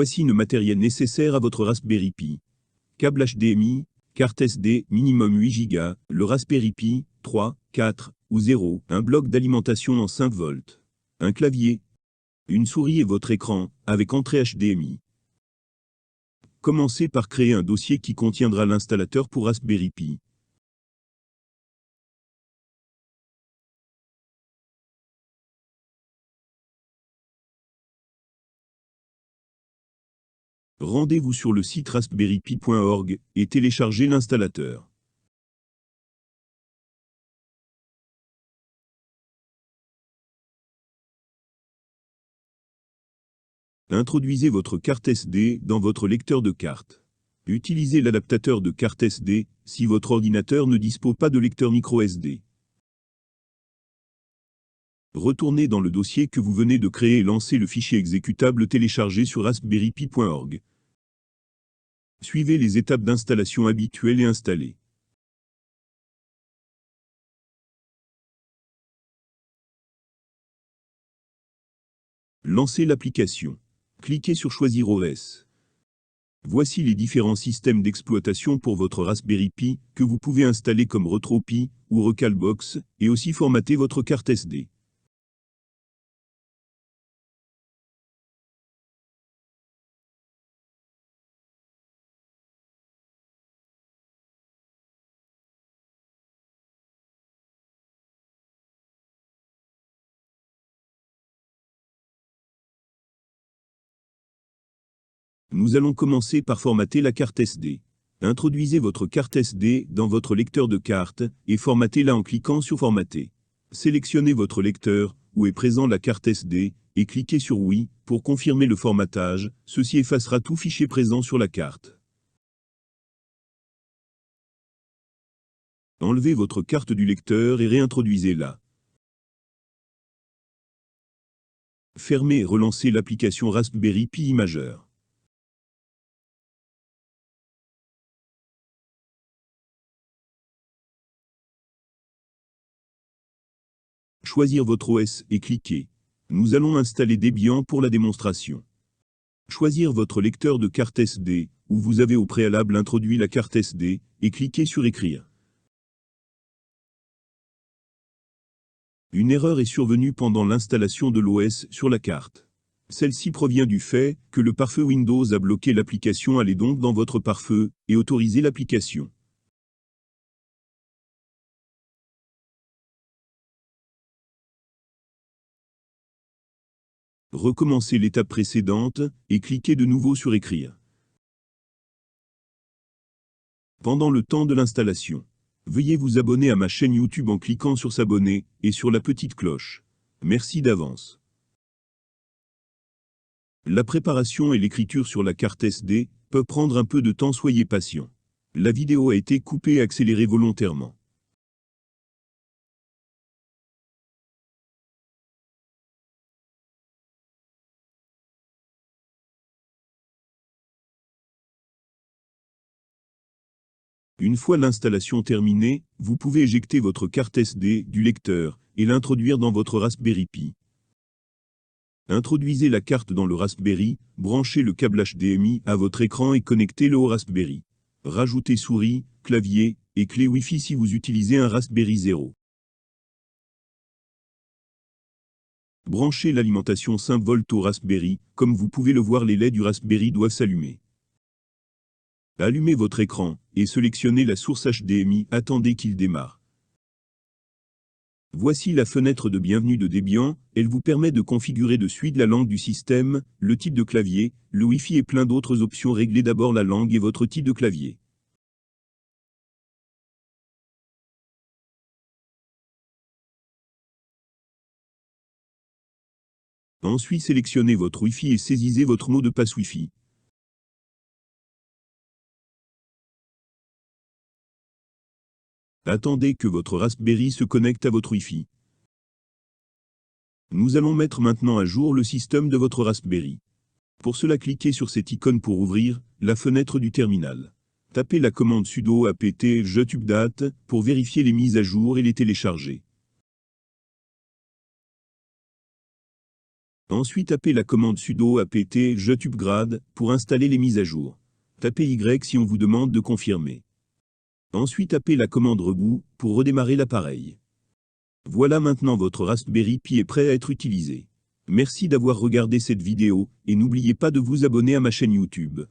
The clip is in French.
Voici le matériel nécessaire à votre Raspberry Pi. Câble HDMI, carte SD, minimum 8 Go, le Raspberry Pi, 3, 4 ou 0, un bloc d'alimentation en 5 volts, un clavier, une souris et votre écran, avec entrée HDMI. Commencez par créer un dossier qui contiendra l'installateur pour Raspberry Pi. Rendez-vous sur le site raspberrypi.org et téléchargez l'installateur. Introduisez votre carte SD dans votre lecteur de carte. Utilisez l'adaptateur de carte SD si votre ordinateur ne dispose pas de lecteur micro SD. Retournez dans le dossier que vous venez de créer et lancez le fichier exécutable téléchargé sur raspberrypi.org. Suivez les étapes d'installation habituelles et installez. Lancez l'application. Cliquez sur Choisir OS. Voici les différents systèmes d'exploitation pour votre Raspberry Pi que vous pouvez installer comme RetroPie ou Recalbox et aussi formater votre carte SD. Nous allons commencer par formater la carte SD. Introduisez votre carte SD dans votre lecteur de carte et formatez-la en cliquant sur Formater. Sélectionnez votre lecteur où est présent la carte SD et cliquez sur Oui pour confirmer le formatage. Ceci effacera tout fichier présent sur la carte. Enlevez votre carte du lecteur et réintroduisez-la. Fermez et relancez l'application Raspberry Pi Imager. Choisir votre OS et cliquez. Nous allons installer Debian pour la démonstration. Choisir votre lecteur de carte SD, où vous avez au préalable introduit la carte SD, et cliquez sur Écrire. Une erreur est survenue pendant l'installation de l'OS sur la carte. Celle-ci provient du fait que le pare-feu Windows a bloqué l'application. Allez donc dans votre pare-feu et autorisez l'application. Recommencez l'étape précédente et cliquez de nouveau sur Écrire. Pendant le temps de l'installation, veuillez vous abonner à ma chaîne YouTube en cliquant sur s'abonner et sur la petite cloche. Merci d'avance. La préparation et l'écriture sur la carte SD peuvent prendre un peu de temps, soyez patient. La vidéo a été coupée et accélérée volontairement. Une fois l'installation terminée, vous pouvez éjecter votre carte SD du lecteur et l'introduire dans votre Raspberry Pi. Introduisez la carte dans le Raspberry, branchez le câble HDMI à votre écran et connectez-le au Raspberry. Rajoutez souris, clavier et clé Wi-Fi si vous utilisez un Raspberry 0. Branchez l'alimentation 5 volts au Raspberry, comme vous pouvez le voir, les LED du Raspberry doivent s'allumer. Allumez votre écran et sélectionnez la source HDMI, attendez qu'il démarre. Voici la fenêtre de bienvenue de Debian, elle vous permet de configurer de suite la langue du système, le type de clavier, le Wi-Fi et plein d'autres options. Réglez d'abord la langue et votre type de clavier. Ensuite sélectionnez votre Wi-Fi et saisissez votre mot de passe Wi-Fi. Attendez que votre Raspberry se connecte à votre Wi-Fi. Nous allons mettre maintenant à jour le système de votre Raspberry. Pour cela, cliquez sur cette icône pour ouvrir la fenêtre du terminal. Tapez la commande sudo apt getupdate pour vérifier les mises à jour et les télécharger. Ensuite tapez la commande sudo apt jutupgrade pour installer les mises à jour. Tapez Y si on vous demande de confirmer. Ensuite tapez la commande reboot pour redémarrer l'appareil. Voilà, maintenant votre Raspberry Pi est prêt à être utilisé. Merci d'avoir regardé cette vidéo et n'oubliez pas de vous abonner à ma chaîne YouTube.